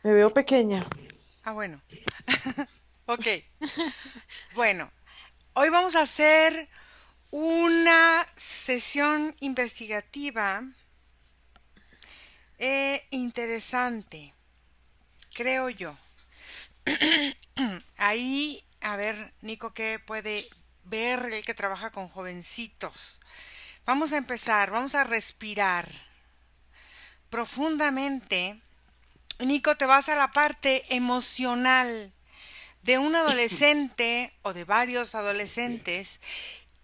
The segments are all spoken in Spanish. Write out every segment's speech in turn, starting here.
Me veo pequeña. Ah, bueno. Ok. Bueno, hoy vamos a hacer una sesión investigativa interesante, creo yo. Ahí, a ver, Nico, ¿qué puede ver el que trabaja con jovencitos? Vamos a empezar, vamos a respirar profundamente. Nico, te vas a la parte emocional de un adolescente o de varios adolescentes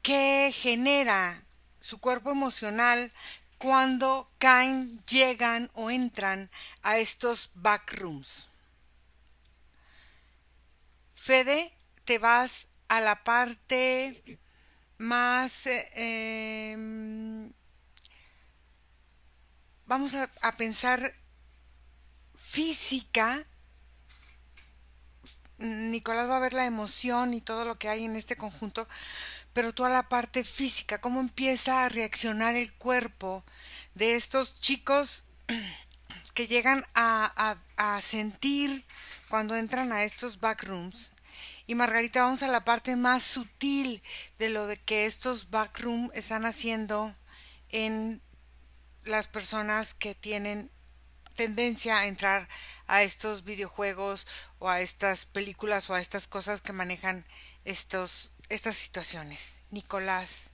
que genera su cuerpo emocional cuando caen, llegan o entran a estos backrooms. Fede, te vas a la parte más, vamos a pensar física. Nicolás va a ver la emoción y todo lo que hay en este conjunto, pero tú a la parte física, cómo empieza a reaccionar el cuerpo de estos chicos que llegan a sentir cuando entran a estos backrooms. Y Margarita, vamos a la parte más sutil de lo de que estos backrooms están haciendo en las personas que tienen tendencia a entrar a estos videojuegos o a estas películas o a estas cosas que manejan estas situaciones. Nicolás.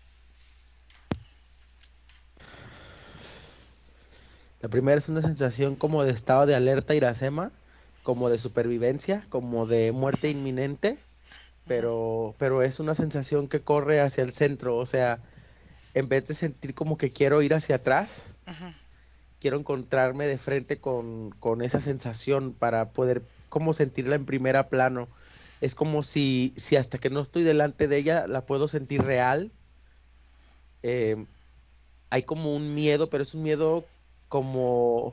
La primera es una sensación como de estado de alerta iracema, como de supervivencia, como de muerte Ujú, inminente, ujú, pero es una sensación que corre hacia el centro, o sea, en vez de sentir como que quiero ir hacia atrás, ujú. quiero encontrarme de frente con esa sensación para poder como sentirla en primera plano. Es como si hasta que no estoy delante de ella la puedo sentir real. eh, Hay como un miedo, pero es un miedo como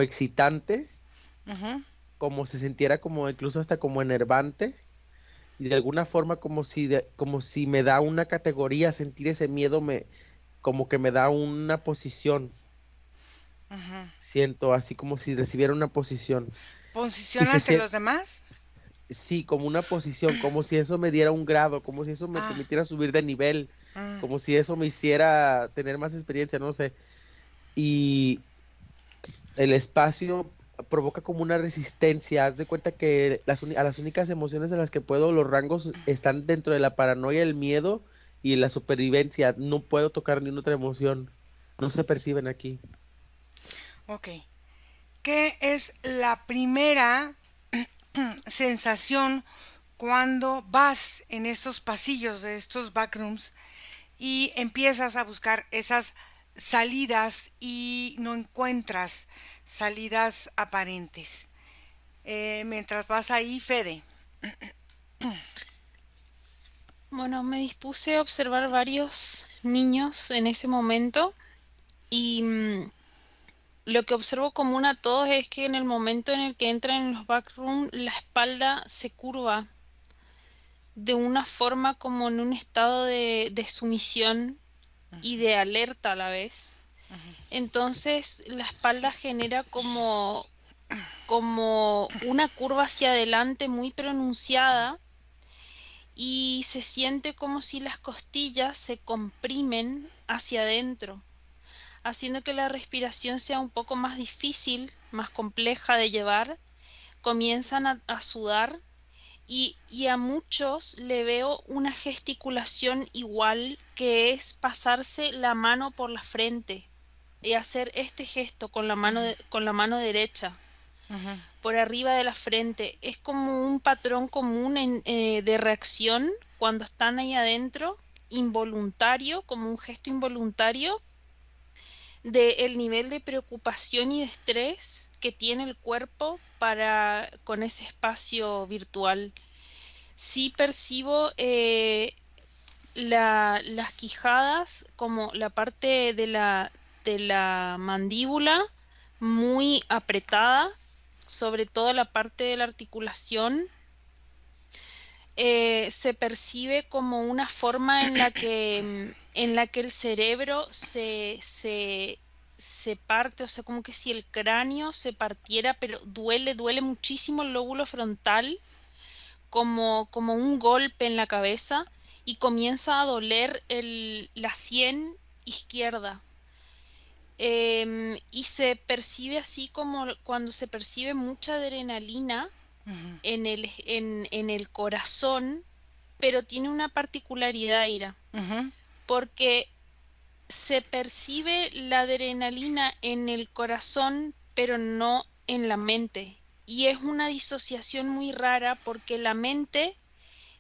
excitante, Ujú. como se sintiera como incluso hasta como enervante y de alguna forma como si me da una categoría sentir ese miedo como que me da una posición. Siento así como si recibiera una posición. Y ¿Posición se ante siente, los demás? sí, como una posición, como si eso me diera un grado, como si eso me Ah, permitiera subir de nivel, mm, como si eso me hiciera tener más experiencia, no sé. Y el espacio provoca como una resistencia. Haz de cuenta que a las únicas emociones a las que puedo, los rangos están dentro de la paranoia, el miedo y la supervivencia. No puedo tocar ni una otra emoción. No se perciben aquí. ok. ¿Qué es la primera sensación cuando vas en estos pasillos de estos backrooms y empiezas a buscar esas salidas y no encuentras salidas aparentes? Mientras vas ahí, Fede. Bueno, me dispuse a observar varios niños en ese momento y lo que observo común a todos es que en el momento en el que entran en los backroom, la espalda se curva de una forma como en un estado de sumisión y de alerta a la vez. Entonces, la espalda genera como una curva hacia adelante muy pronunciada y se siente como si las costillas se comprimen hacia adentro, haciendo que la respiración sea un poco más difícil, más compleja de llevar. Comienzan a sudar y a muchos le veo una gesticulación igual que es pasarse la mano por la frente y hacer este gesto con con la mano derecha Ujú. por arriba de la frente. Es como un patrón común de reacción cuando están ahí adentro, involuntario, como un gesto involuntario, del nivel de preocupación y de estrés que tiene el cuerpo para con ese espacio virtual. Sí percibo las quijadas como la parte de la mandíbula muy apretada, sobre todo la parte de la articulación. Se percibe como una forma en la que el cerebro se se parte, o sea, como que si el cráneo se partiera, pero duele muchísimo el lóbulo frontal, como un golpe en la cabeza, y comienza a doler la sien izquierda. Y se percibe así como cuando se percibe mucha adrenalina Ujú, en el corazón, pero tiene una particularidad, Ira, ujú. porque se percibe la adrenalina en el corazón, pero no en la mente. Y es una disociación muy rara porque la mente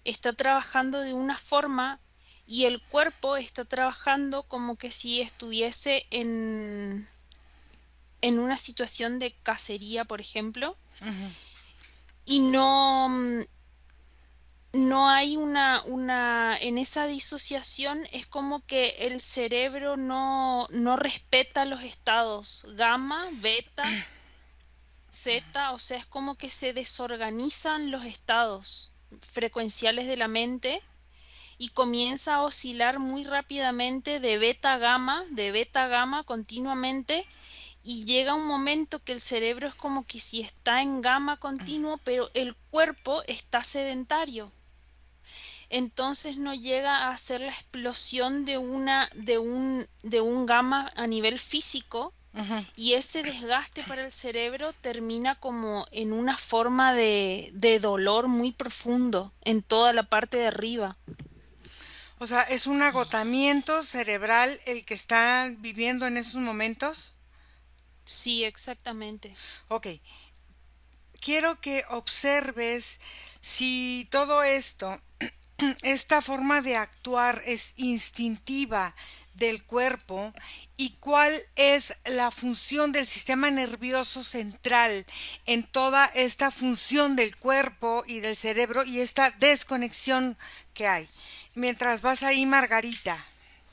está trabajando de una forma y el cuerpo está trabajando como que si estuviese en una situación de cacería, por ejemplo, Ujú. y no hay en esa disociación es como que el cerebro no respeta los estados gamma, beta, zeta, o sea, es como que se desorganizan los estados frecuenciales de la mente y comienza a oscilar muy rápidamente de beta a gamma continuamente, y llega un momento que el cerebro es como que si está en gamma continuo, pero el cuerpo está sedentario. Entonces no llega a hacer la explosión de un gamma a nivel físico, Ujú. y ese desgaste para el cerebro termina como en una forma de dolor muy profundo en toda la parte de arriba. O sea, ¿es un agotamiento cerebral el que está viviendo en esos momentos? Sí, exactamente. Ok, quiero que observes si todo esto, esta forma de actuar es instintiva del cuerpo y cuál es la función del sistema nervioso central en toda esta función del cuerpo y del cerebro y esta desconexión que hay. Mientras vas ahí, Margarita.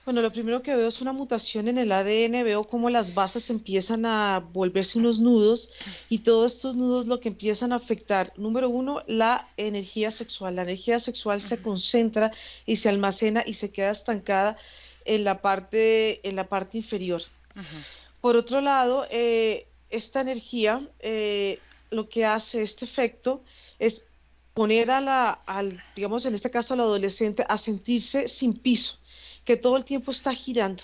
Bueno, lo primero que veo es una mutación en el ADN, veo cómo las bases empiezan a volverse unos nudos y todos estos nudos lo que empiezan a afectar, número uno, la energía sexual. La energía sexual se concentra y se almacena y se queda estancada en la parte inferior. Ujú, Por otro lado, esta energía, lo que hace este efecto es poner digamos, en este caso al adolescente, a sentirse sin piso, que todo el tiempo está girando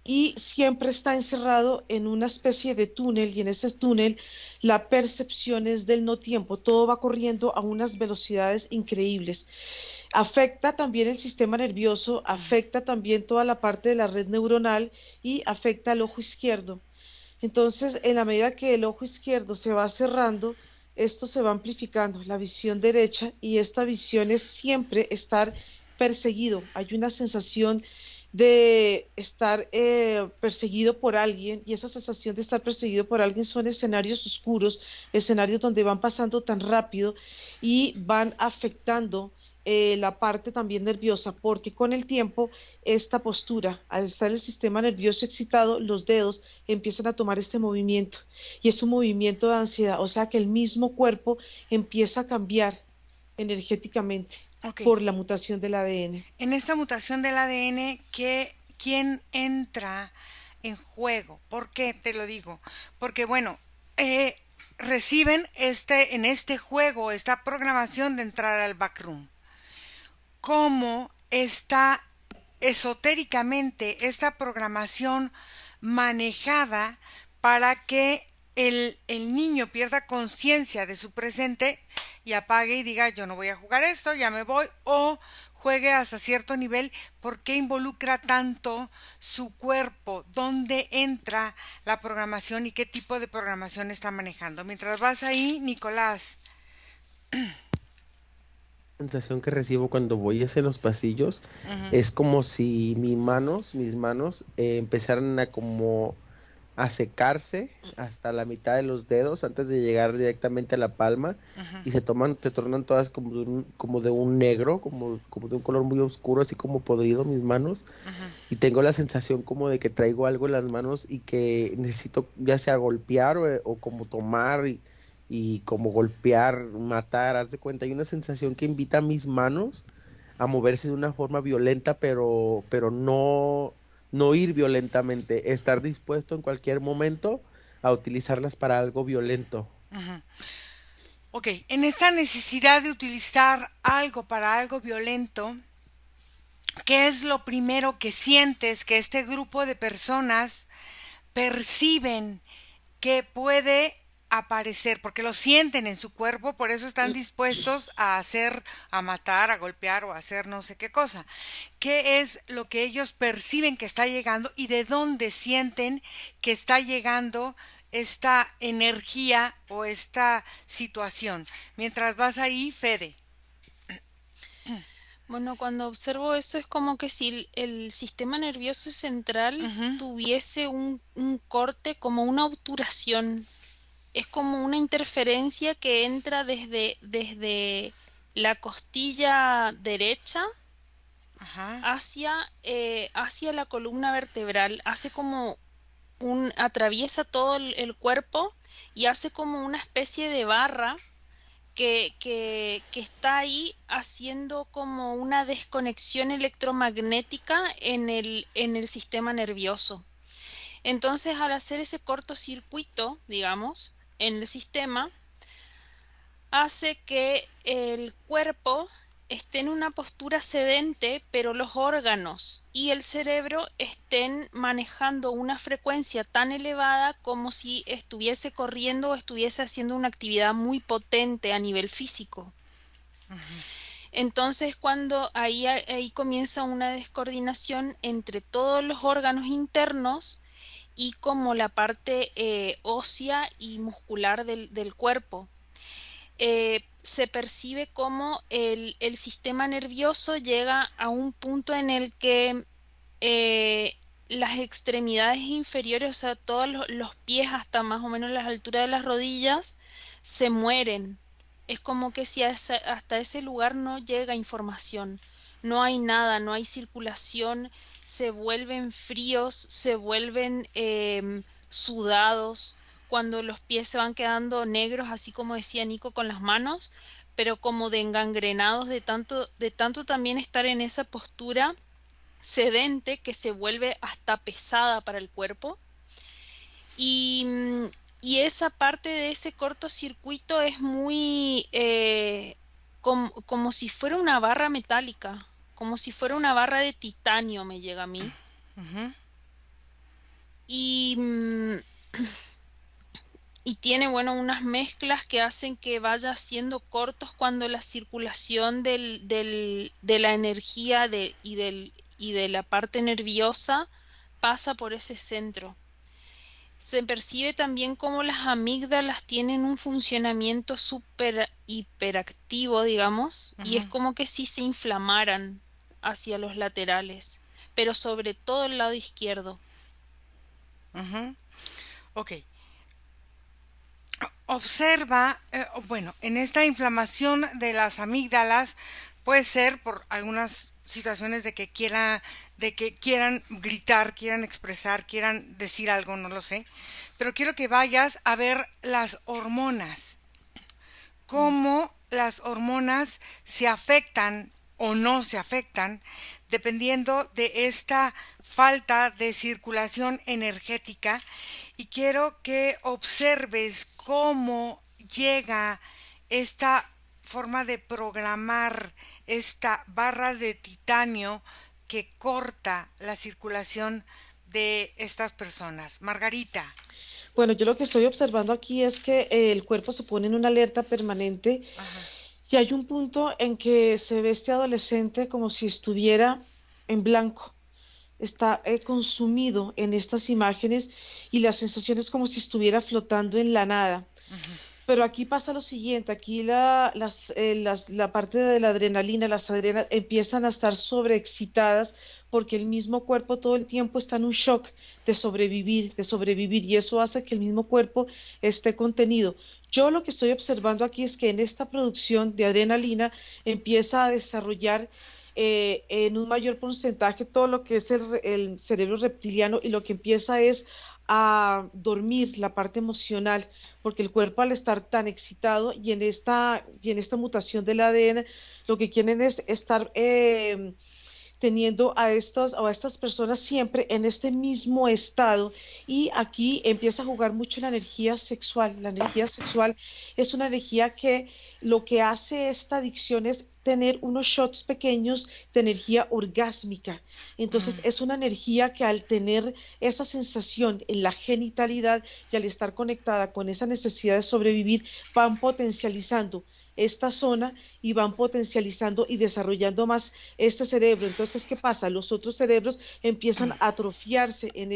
y siempre está encerrado en una especie de túnel y en ese túnel la percepción es del no tiempo, todo va corriendo a unas velocidades increíbles. Afecta también el sistema nervioso, afecta también toda la parte de la red neuronal y afecta al ojo izquierdo. Entonces, en la medida que el ojo izquierdo se va cerrando, esto se va amplificando, la visión derecha, y esta visión es siempre estar perseguido. Hay una sensación de estar perseguido por alguien, y esa sensación de estar perseguido por alguien son escenarios oscuros, escenarios donde van pasando tan rápido y van afectando la parte también nerviosa, porque con el tiempo esta postura, al estar el sistema nervioso excitado, los dedos empiezan a tomar este movimiento y es un movimiento de ansiedad, o sea que el mismo cuerpo empieza a cambiar energéticamente ok, por la mutación del ADN. en esta mutación del ADN, ¿quién entra en juego? ¿Por qué te lo digo? Porque bueno, eh, reciben en este juego, esta programación de entrar al backroom. ¿Cómo está esotéricamente esta programación manejada para que el niño pierda conciencia de su presente y apague y diga yo no voy a jugar esto, ya me voy, o juegue hasta cierto nivel? ¿Por qué involucra tanto su cuerpo? ¿Dónde entra la programación y qué tipo de programación está manejando? Mientras vas ahí, Nicolás. Sensación que recibo cuando voy hacia los pasillos Ujú, es como si mis manos empezaran a como a secarse hasta la mitad de los dedos antes de llegar directamente a la palma ujú, y se tornan todas como de un negro, como de un color muy oscuro, así como podrido mis manos ujú. y tengo la sensación como de que traigo algo en las manos y que necesito ya sea golpear o como tomar y como golpear, matar, haz de cuenta, hay una sensación que invita a mis manos a moverse de una forma violenta, pero no no ir violentamente, estar dispuesto en cualquier momento a utilizarlas para algo violento. Ujú. Ok, en esta necesidad de utilizar algo para algo violento, ¿qué es lo primero que sientes que este grupo de personas perciben que puede aparecer? Porque lo sienten en su cuerpo, por eso están dispuestos a hacer, a matar, a golpear o a hacer no sé qué cosa. ¿Qué es lo que ellos perciben que está llegando y de dónde sienten que está llegando esta energía o esta situación? Mientras vas ahí, Fede. Bueno, cuando observo eso es como que si el sistema nervioso central Ujú. tuviese un corte, como una obturación. Es como una interferencia que entra desde la costilla derecha Ajá. hacia la columna vertebral. Hace como atraviesa todo el cuerpo y hace como una especie de barra que está ahí haciendo como una desconexión electromagnética en el sistema nervioso. Entonces, al hacer ese cortocircuito, digamos, en el sistema, hace que el cuerpo esté en una postura sedente, pero los órganos y el cerebro estén manejando una frecuencia tan elevada como si estuviese corriendo o estuviese haciendo una actividad muy potente a nivel físico. Entonces, cuando ahí comienza una descoordinación entre todos los órganos internos y como la parte ósea y muscular del cuerpo. Se percibe como el sistema nervioso llega a un punto en el que las extremidades inferiores, o sea, todos los pies hasta más o menos las alturas de las rodillas, se mueren. Es como que si hasta ese lugar no llega información, no hay nada, no hay circulación, se vuelven fríos, se vuelven sudados, cuando los pies se van quedando negros, así como decía Nico, con las manos, pero como de engangrenados de tanto también estar en esa postura sedente que se vuelve hasta pesada para el cuerpo. Y, y esa parte de ese cortocircuito es muy como si fuera una barra metálica, como si fuera una barra de titanio, me llega a mí. Ujú. Y, y tiene, bueno, unas mezclas que hacen que vaya haciendo cortos cuando la circulación de la energía y de la parte nerviosa pasa por ese centro. Se percibe también como las amígdalas tienen un funcionamiento súper hiperactivo, digamos, y es Ujú. como que si se inflamaran hacia los laterales, pero sobre todo el lado izquierdo. Ujú. Ok. Observa, bueno, en esta inflamación de las amígdalas puede ser por algunas situaciones de que quieran gritar, quieran expresar, quieran decir algo, no lo sé. Pero quiero que vayas a ver las hormonas, cómo las hormonas se afectan o no se afectan dependiendo de esta falta de circulación energética, y quiero que observes cómo llega esta forma de programar esta barra de titanio que corta la circulación de estas personas. Margarita. Bueno, yo lo que estoy observando aquí es que el cuerpo se pone en una alerta permanente Ajá. y hay un punto en que se ve este adolescente como si estuviera en blanco, está consumido en estas imágenes y la sensación es como si estuviera flotando en la nada. Pero aquí pasa lo siguiente, aquí la parte de la adrenalina, las adrenas empiezan a estar sobreexcitadas porque el mismo cuerpo todo el tiempo está en un shock de sobrevivir, y eso hace que el mismo cuerpo esté contenido. Yo lo que estoy observando aquí es que en esta producción de adrenalina empieza a desarrollar en un mayor porcentaje todo lo que es el cerebro reptiliano, y lo que empieza es a dormir la parte emocional, porque el cuerpo al estar tan excitado y en esta mutación del ADN, lo que quieren es estar teniendo a estas personas siempre en este mismo estado y aquí empieza a jugar mucho la energía sexual. La energía sexual es una energía que lo que hace esta adicción es tener unos shots pequeños de energía orgásmica. Entonces Mm, es una energía que al tener esa sensación en la genitalidad y al estar conectada con esa necesidad de sobrevivir, van potencializando esta zona y van potencializando y desarrollando más este cerebro. Entonces, ¿qué pasa? Los otros cerebros empiezan a atrofiarse en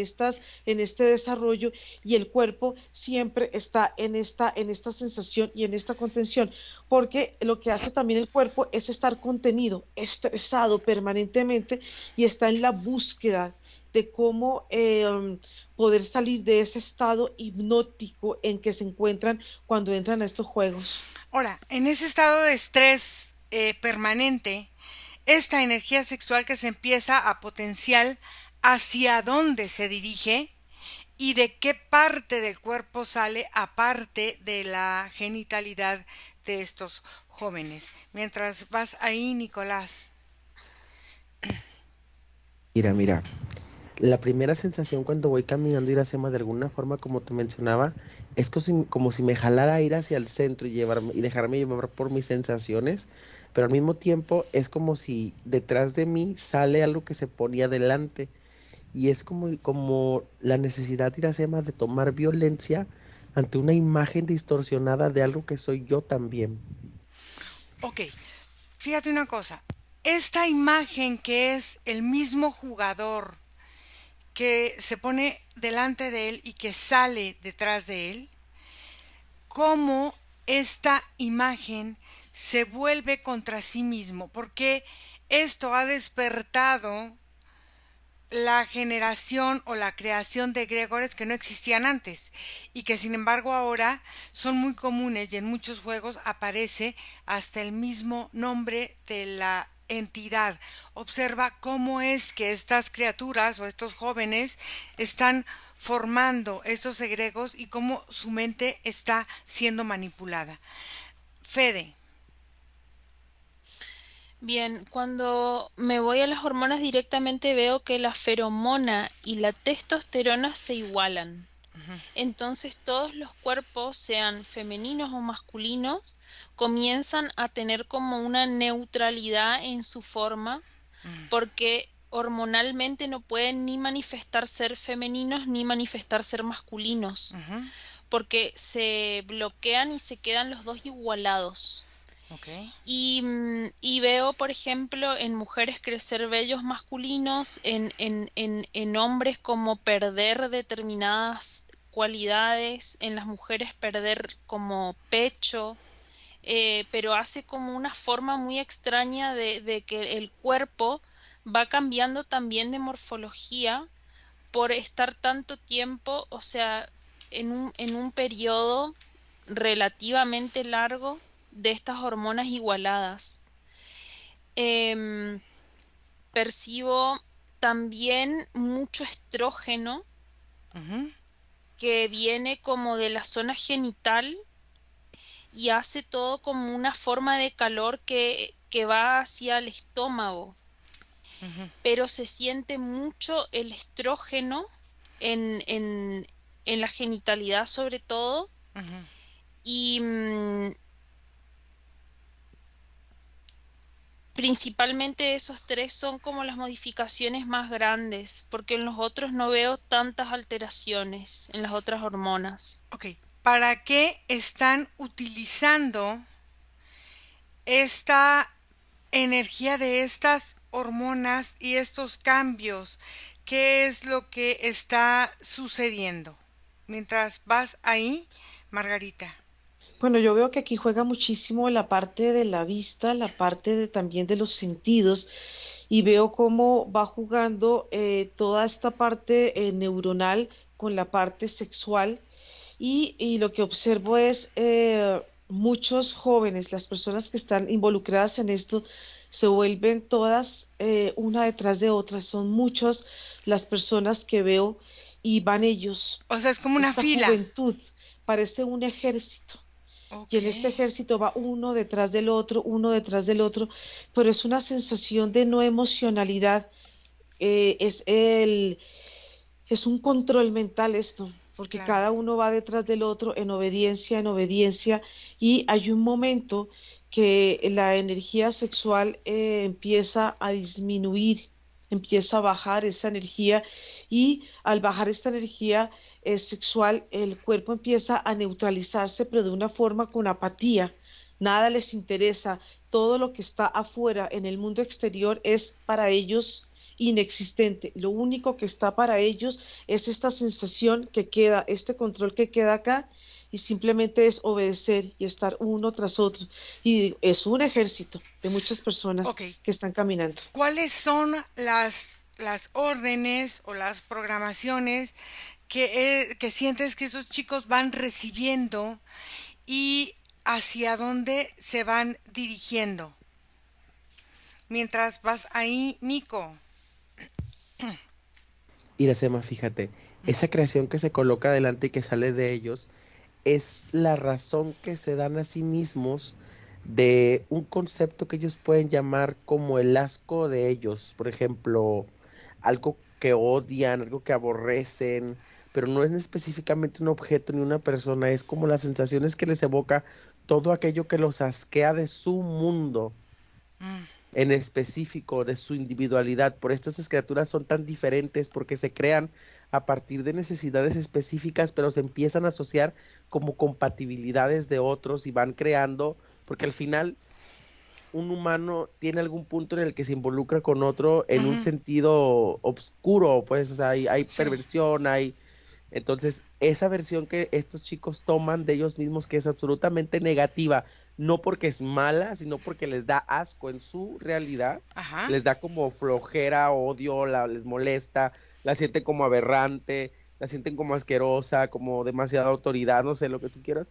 este desarrollo y el cuerpo siempre está en esta sensación y en esta contención, porque lo que hace también el cuerpo es estar contenido, estresado permanentemente y está en la búsqueda de cómo poder salir de ese estado hipnótico en que se encuentran cuando entran a estos juegos. Ahora, en ese estado de estrés permanente, esta energía sexual que se empieza a potenciar, ¿hacia dónde se dirige? ¿Y de qué parte del cuerpo sale aparte de la genitalidad de estos jóvenes? Mientras vas ahí, Nicolás. Mira, la primera sensación cuando voy caminando ir hacia más de alguna forma, como te mencionaba, es como si me jalara ir hacia el centro y llevarme y dejarme llevar por mis sensaciones, pero al mismo tiempo es como si detrás de mí sale algo que se ponía delante y es como la necesidad ir hacia más de tomar violencia ante una imagen distorsionada de algo que soy yo también. Ok, fíjate una cosa. Esta imagen que es el mismo jugador que se pone delante de él y que sale detrás de él, cómo esta imagen se vuelve contra sí mismo, porque esto ha despertado la generación o la creación de egregores que no existían antes y que sin embargo ahora son muy comunes y en muchos juegos aparece hasta el mismo nombre de la entidad. Observa cómo es que estas criaturas o estos jóvenes están formando estos egregos y cómo su mente está siendo manipulada. Fede. Bien, cuando me voy a las hormonas directamente veo que la feromona y la testosterona se igualan. Entonces todos los cuerpos, sean femeninos o masculinos, comienzan a tener como una neutralidad en su forma, Mm, porque hormonalmente no pueden ni manifestar ser femeninos ni manifestar ser masculinos, ujú, porque se bloquean y se quedan los dos igualados. ok. Y veo, por ejemplo, en mujeres crecer vellos masculinos, en hombres como perder determinadas cualidades, en las mujeres perder como pecho, pero hace como una forma muy extraña de que el cuerpo va cambiando también de morfología por estar tanto tiempo, o sea, en un periodo relativamente largo de estas hormonas igualadas. Em, Percibo también mucho estrógeno Ujú, que viene como de la zona genital y hace todo como una forma de calor que va hacia el estómago, ujú. pero se siente mucho el estrógeno en, en, en la genitalidad sobre todo Ujú. y principalmente esos tres son como las modificaciones más grandes, porque en los otros no veo tantas alteraciones, en las otras hormonas. Ok, ¿para qué están utilizando esta energía de estas hormonas y estos cambios? ¿Qué es lo que está sucediendo? Mientras vas ahí, Margarita. Bueno, yo veo que aquí juega muchísimo la parte de la vista, la parte de, también de los sentidos, y veo cómo va jugando toda esta parte neuronal con la parte sexual, y lo que observo es muchos jóvenes, las personas que están involucradas en esto, se vuelven todas una detrás de otra, son muchas las personas que veo y van ellos, O sea, es como una esta fila. juventud, parece un ejército Ok, Y en este ejército va uno detrás del otro, pero es una sensación de no emocionalidad, eh, es el, es un control mental esto, porque claro. cada uno va detrás del otro en obediencia, y hay un momento que la energía sexual empieza a disminuir, empieza a bajar esa energía, y al bajar esta energía sexual, el cuerpo empieza a neutralizarse, pero de una forma con apatía. Nada les interesa, todo lo que está afuera en el mundo exterior es para ellos inexistente. Lo único que está para ellos es esta sensación que queda, este control que queda acá, y simplemente es obedecer y estar uno tras otro. Y es un ejército de muchas personas Ok, que están caminando. ¿cuáles son las órdenes o las programaciones que sientes que esos chicos van recibiendo y hacia dónde se van dirigiendo? Mientras vas ahí, Nico. Iracema, fíjate, esa creación que se coloca adelante y que sale de ellos es la razón que se dan a sí mismos de un concepto que ellos pueden llamar como el asco de ellos. Por ejemplo, algo que odian, algo que aborrecen, pero no es específicamente un objeto ni una persona, es como las sensaciones que les evoca todo aquello que los asquea de su mundo Mm, en específico, de su individualidad. Por esto esas criaturas son tan diferentes porque se crean a partir de necesidades específicas, pero se empiezan a asociar como compatibilidades de otros y van creando, porque al final un humano tiene algún punto en el que se involucra con otro en un ujú, sentido obscuro, pues, o sea, hay sí. perversión, hay... Entonces, esa versión que estos chicos toman de ellos mismos, que es absolutamente negativa, no porque es mala, sino porque les da asco en su realidad, Ajá. les da como flojera, odio, les molesta, la sienten como aberrante, la sienten como asquerosa, como demasiada autoridad, no sé, lo que tú quieras,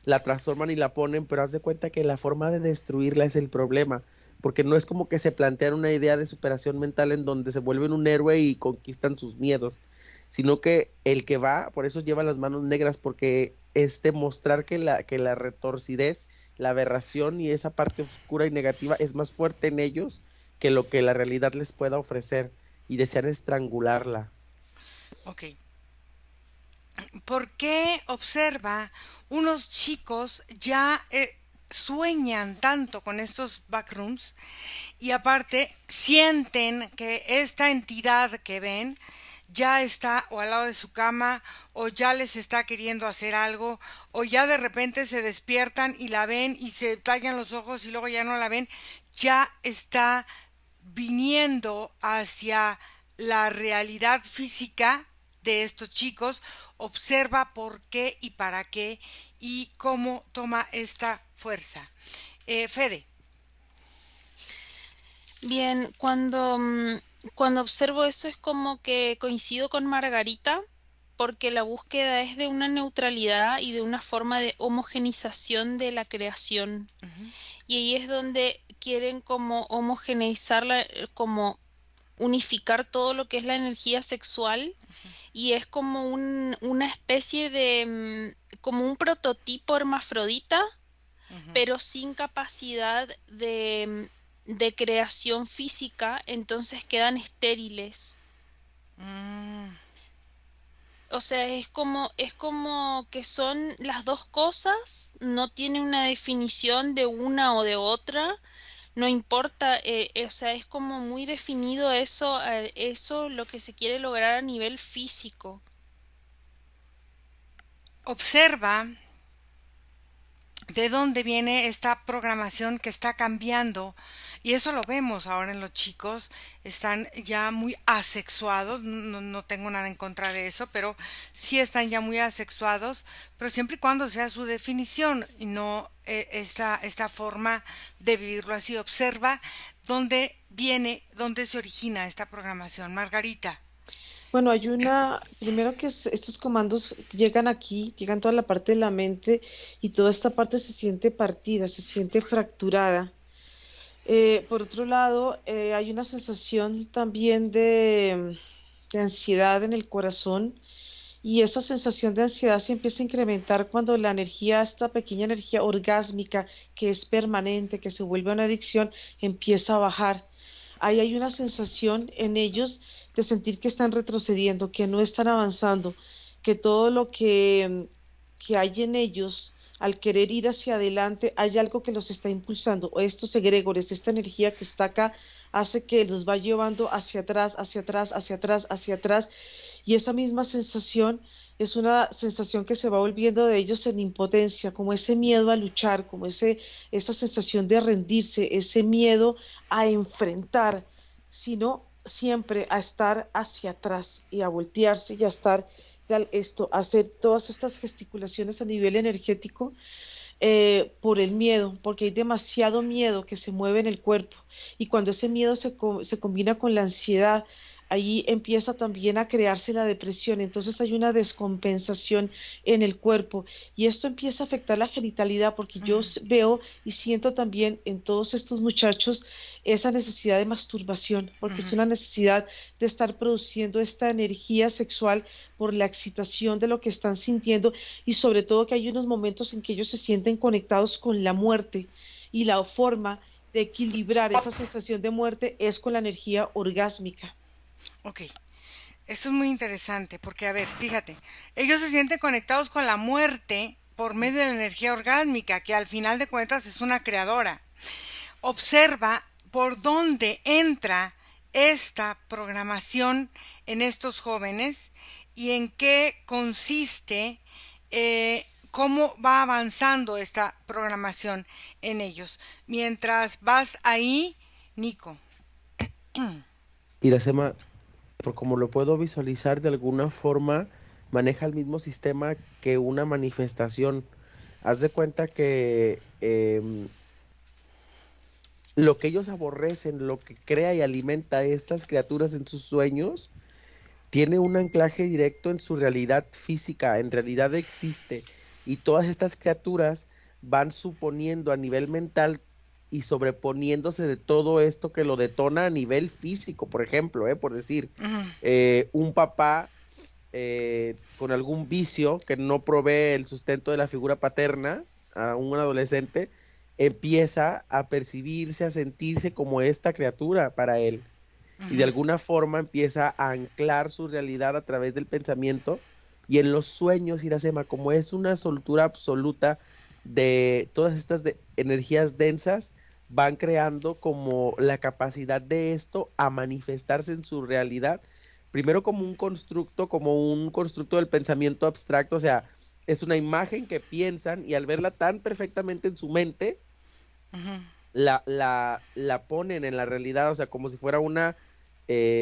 la transforman y la ponen, pero haz de cuenta que la forma de destruirla es el problema, porque no es como que se plantean una idea de superación mental en donde se vuelven un héroe y conquistan sus miedos, sino que el que va, por eso lleva las manos negras, porque es demostrar que la retorcidez, la aberración y esa parte oscura y negativa es más fuerte en ellos que lo que la realidad les pueda ofrecer, y desean estrangularla. Ok. ¿Por qué observa unos chicos ya sueñan tanto con estos backrooms y aparte sienten que esta entidad que ven ya está o al lado de su cama o ya les está queriendo hacer algo o ya de repente se despiertan y la ven y se tallan los ojos y luego ya no la ven, ya está viniendo hacia la realidad física de estos chicos, observa por qué y para qué y cómo toma esta fuerza. Fede. Bien, cuando observo eso es como que coincido con Margarita, porque la búsqueda es de una neutralidad y de una forma de homogenización de la creación. Ujú, Y ahí es donde quieren como homogeneizarla, como unificar todo lo que es la energía sexual, y es como una especie de, como un prototipo hermafrodita, ujú. pero sin capacidad de creación física, entonces quedan estériles. Mm, O sea, es como que son las dos cosas, no tiene una definición de una o de otra, no importa, o sea, es como muy definido eso, eso lo que se quiere lograr a nivel físico. observa de dónde viene esta programación que está cambiando. Y eso lo vemos ahora en los chicos, están ya muy asexuados, no tengo nada en contra de eso, pero sí están ya muy asexuados, pero siempre y cuando sea su definición y no esta forma de vivirlo así. Observa dónde viene, dónde se origina esta programación. Margarita. Bueno, hay primero que estos comandos llegan aquí, llegan toda la parte de la mente, y toda esta parte se siente partida, se siente fracturada. Por otro lado, hay una sensación también de ansiedad en el corazón, y esa sensación de ansiedad se empieza a incrementar cuando la energía, esta pequeña energía orgásmica que es permanente, que se vuelve una adicción, empieza a bajar. Ahí hay una sensación en ellos de sentir que están retrocediendo, que no están avanzando, que todo lo que hay en ellos, al querer ir hacia adelante, hay algo que los está impulsando, o estos egregores, esta energía que está acá, hace que los va llevando hacia atrás, hacia atrás, hacia atrás, hacia atrás, y esa misma sensación es una sensación que se va volviendo de ellos en impotencia, como ese miedo a luchar, como esa sensación de rendirse, ese miedo a enfrentar, sino siempre a estar hacia atrás y a voltearse y a estar a hacer todas estas gesticulaciones a nivel energético por el miedo, porque hay demasiado miedo que se mueve en el cuerpo y cuando ese miedo se combina con la ansiedad, ahí empieza también a crearse la depresión, entonces hay una descompensación en el cuerpo y esto empieza a afectar la genitalidad porque yo veo y siento también en todos estos muchachos esa necesidad de masturbación, porque es una necesidad de estar produciendo esta energía sexual por la excitación de lo que están sintiendo y sobre todo que hay unos momentos en que ellos se sienten conectados con la muerte y la forma de equilibrar esa sensación de muerte es con la energía orgásmica. Ok, esto es muy interesante porque, a ver, fíjate, ellos se sienten conectados con la muerte por medio de la energía orgásmica, que al final de cuentas es una creadora. Observa por dónde entra esta programación en estos jóvenes y en qué consiste, cómo va avanzando esta programación en ellos. Mientras vas ahí, Nico. Iracema, por como lo puedo visualizar de alguna forma, maneja el mismo sistema que una manifestación. Haz de cuenta que lo que ellos aborrecen, lo que crea y alimenta a estas criaturas en sus sueños, tiene un anclaje directo en su realidad física, en realidad existe. Y todas estas criaturas van suponiendo a nivel mental y sobreponiéndose de todo esto que lo detona a nivel físico, por ejemplo, por decir, un papá con algún vicio que no provee el sustento de la figura paterna a un adolescente, empieza a percibirse, a sentirse como esta criatura para él. Y de alguna forma empieza a anclar su realidad a través del pensamiento y en los sueños, Iracema, como es una soltura absoluta de todas estas energías densas, van creando como la capacidad de esto a manifestarse en su realidad, primero como un constructo del pensamiento abstracto, o sea, es una imagen que piensan y al verla tan perfectamente en su mente, la ponen en la realidad, o sea, como si fuera una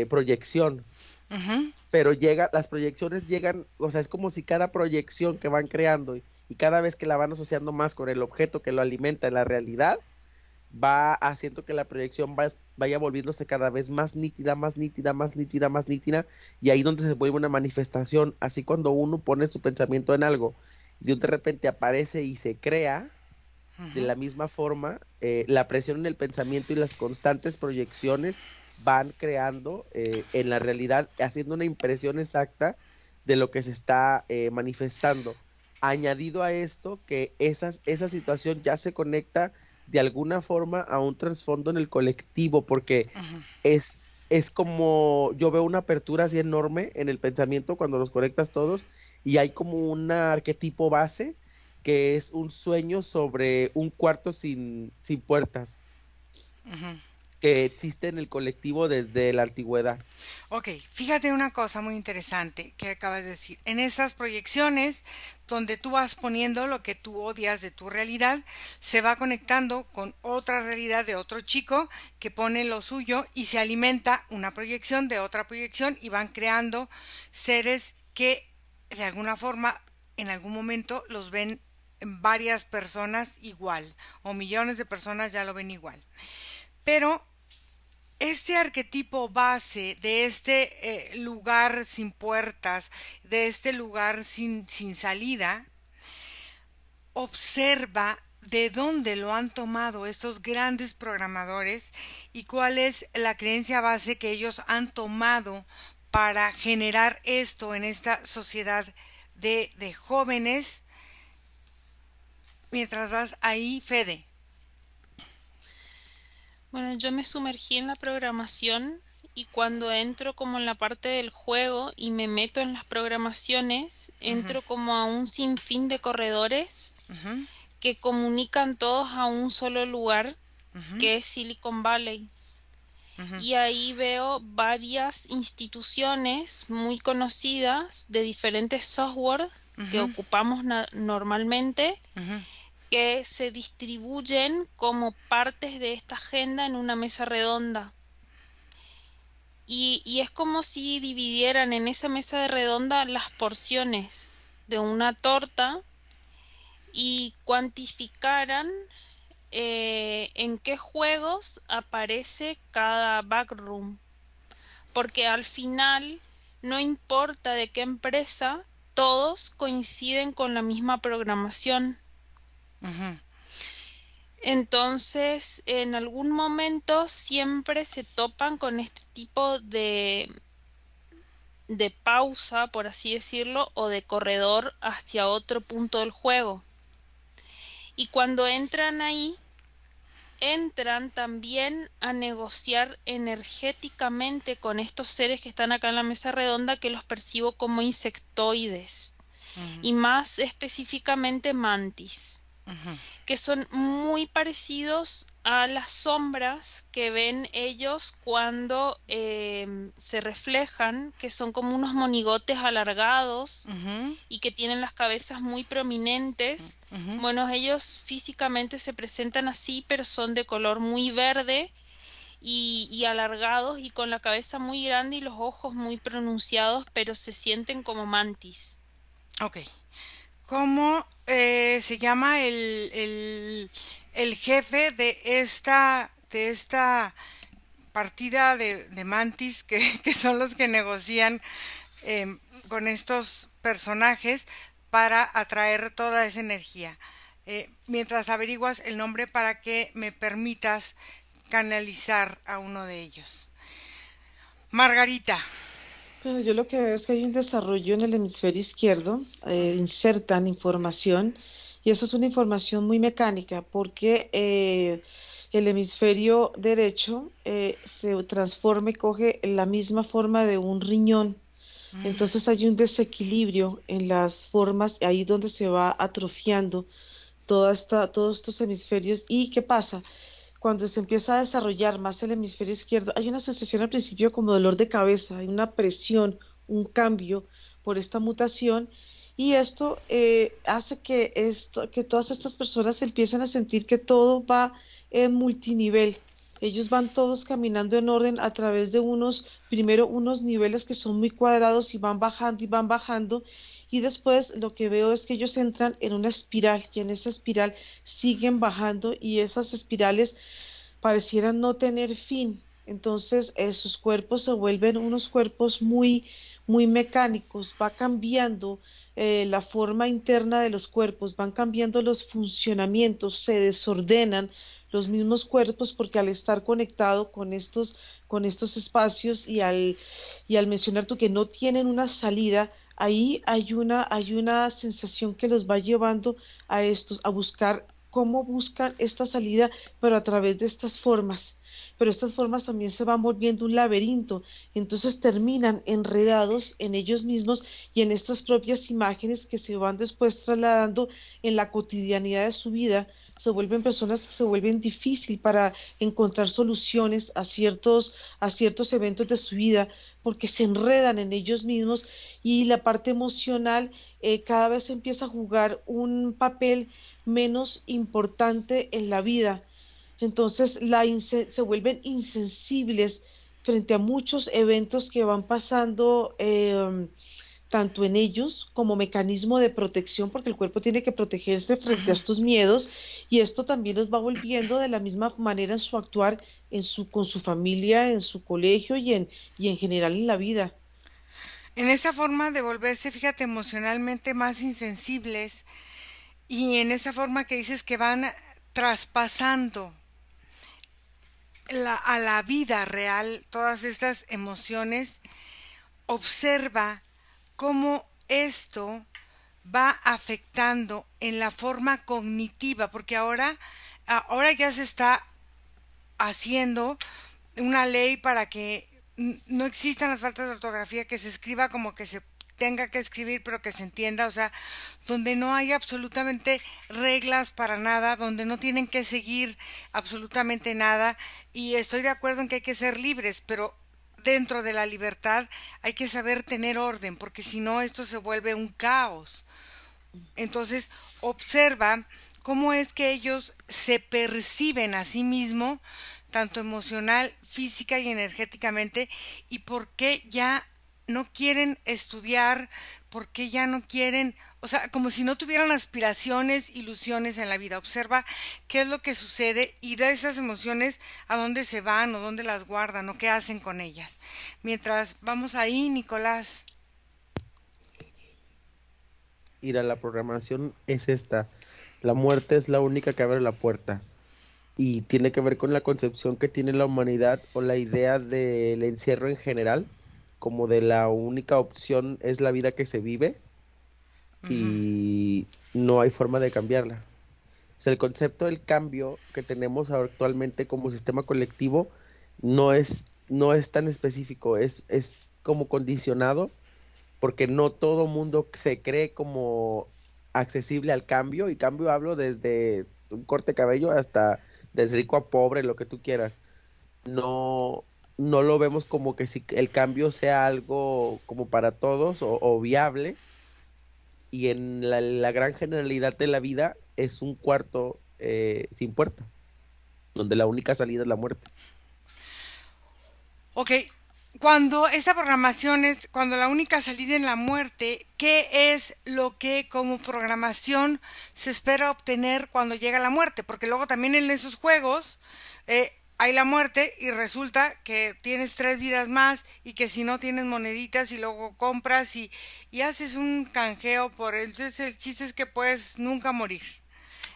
proyección. Pero las proyecciones llegan, o sea, es como si cada proyección que van creando y cada vez que la van asociando más con el objeto que lo alimenta en la realidad, va haciendo que la proyección vaya volviéndose cada vez más nítida, más nítida, más nítida, más nítida, y ahí donde se vuelve una manifestación. Así cuando uno pone su pensamiento en algo y de repente aparece y se crea, de la misma forma, la presión en el pensamiento y las constantes proyecciones van creando en la realidad, haciendo una impresión exacta de lo que se está manifestando. Añadido a esto, que esa situación ya se conecta de alguna forma a un trasfondo en el colectivo, porque es como, yo veo una apertura así enorme en el pensamiento cuando los conectas todos, y hay como un arquetipo base, que es un sueño sobre un cuarto sin puertas, que existe en el colectivo desde la antigüedad. Ok, fíjate una cosa muy interesante que acabas de decir. En esas proyecciones, donde tú vas poniendo lo que tú odias de tu realidad, se va conectando con otra realidad de otro chico que pone lo suyo y se alimenta una proyección de otra proyección y van creando seres que de alguna forma en algún momento los ven varias personas igual o millones de personas ya lo ven igual. Pero este arquetipo base de este lugar sin puertas, de este lugar sin salida, observa de dónde lo han tomado estos grandes programadores y cuál es la creencia base que ellos han tomado para generar esto en esta sociedad de jóvenes mientras vas ahí, Fede? Bueno, yo me sumergí en la programación y cuando entro como en la parte del juego y me meto en las programaciones, Ujú, entro como a un sinfín de corredores ujú, que comunican todos a un solo lugar, ujú, que es Silicon Valley. ujú, Y ahí veo varias instituciones muy conocidas de diferentes software que ujú, ocupamos normalmente, ujú, que se distribuyen como partes de esta agenda en una mesa redonda. Y es como si dividieran en esa mesa de redonda las porciones de una torta y cuantificaran en qué juegos aparece cada backroom. Porque al final no importa de qué empresa, todos coinciden con la misma programación. ujú. Entonces, en algún momento siempre se topan con este tipo de pausa, por así decirlo, o de corredor hacia otro punto del juego. Y cuando entran ahí, entran también a negociar energéticamente con estos seres que están acá en la mesa redonda, que los percibo como insectoides, Ujú, y más específicamente mantis, ujú, que son muy parecidos a las sombras que ven ellos cuando se reflejan, que son como unos monigotes alargados ujú, y que tienen las cabezas muy prominentes. ujú. Bueno, ellos físicamente se presentan así, pero son de color muy verde y alargados y con la cabeza muy grande y los ojos muy pronunciados, pero se sienten como mantis. Ok. ¿Cómo se llama el jefe de esta partida de mantis que son los que negocian con estos personajes para atraer toda esa energía? Mientras averiguas el nombre para que me permitas canalizar a uno de ellos. Margarita. Pero yo lo que veo es que hay un desarrollo en el hemisferio izquierdo, insertan información y eso es una información muy mecánica porque el hemisferio derecho se transforma y coge la misma forma de un riñón. Entonces hay un desequilibrio en las formas, ahí donde se va atrofiando todos estos hemisferios. ¿Y qué pasa? Cuando se empieza a desarrollar más el hemisferio izquierdo, hay una sensación al principio como dolor de cabeza, hay una presión, un cambio por esta mutación. Y esto hace que todas estas personas empiecen a sentir que todo va en multinivel. Ellos van todos caminando en orden a través de primero unos niveles que son muy cuadrados y van bajando. Y después lo que veo es que ellos entran en una espiral y en esa espiral siguen bajando y esas espirales parecieran no tener fin. Entonces, sus cuerpos se vuelven unos cuerpos muy mecánicos, va cambiando la forma interna de los cuerpos, van cambiando los funcionamientos, se desordenan los mismos cuerpos porque al estar conectado con estos espacios y al mencionar tú que no tienen una salida, ahí hay una sensación que los va llevando a estos, a buscar cómo buscan esta salida pero a través de estas formas. Pero estas formas también se van volviendo un laberinto, entonces terminan enredados en ellos mismos y en estas propias imágenes que se van después trasladando en la cotidianidad de su vida. Se vuelven personas que se vuelven difícil para encontrar soluciones a ciertos eventos de su vida, porque se enredan en ellos mismos y la parte emocional cada vez empieza a jugar un papel menos importante en la vida. Entonces se vuelven insensibles frente a muchos eventos que van pasando, tanto en ellos como mecanismo de protección, porque el cuerpo tiene que protegerse frente a estos miedos, y esto también los va volviendo de la misma manera en su actuar con su familia, en su colegio y en general en la vida. En esa forma de volverse, fíjate, emocionalmente más insensibles y en esa forma que dices que van traspasando a la vida real todas estas emociones, observa cómo esto va afectando en la forma cognitiva, porque ahora ya se está haciendo una ley para que no existan las faltas de ortografía, que se escriba como que se tenga que escribir, pero que se entienda, o sea, donde no hay absolutamente reglas para nada, donde no tienen que seguir absolutamente nada, y estoy de acuerdo en que hay que ser libres, pero dentro de la libertad hay que saber tener orden, porque si no esto se vuelve un caos. Entonces, observa cómo es que ellos se perciben a sí mismos, tanto emocional, física y energéticamente, y por qué ya no quieren estudiar, por qué ya no quieren, o sea, como si no tuvieran aspiraciones, ilusiones en la vida. Observa qué es lo que sucede y de esas emociones a dónde se van o dónde las guardan o qué hacen con ellas. Mientras vamos ahí, Nicolás. Ir a la programación es esta. La muerte es la única que abre la puerta. Y tiene que ver con la concepción que tiene la humanidad o la idea del encierro en general, como de la única opción es la vida que se vive Ujú. y no hay forma de cambiarla. O sea, el concepto del cambio que tenemos actualmente como sistema colectivo no es tan específico, es como condicionado porque no todo mundo se cree como accesible al cambio, y cambio hablo desde un corte de cabello hasta desde rico a pobre, lo que tú quieras. No, no lo vemos como que si el cambio sea algo como para todos o viable, y en la gran generalidad de la vida es un cuarto sin puerta, donde la única salida es la muerte. Ok, cuando esta programación es, cuando la única salida es la muerte, ¿qué es lo que como programación se espera obtener cuando llega la muerte? Porque luego también en esos juegos hay la muerte y resulta que tienes 3 vidas más y que si no tienes moneditas y luego compras y haces un canjeo por... Entonces el chiste es que puedes nunca morir.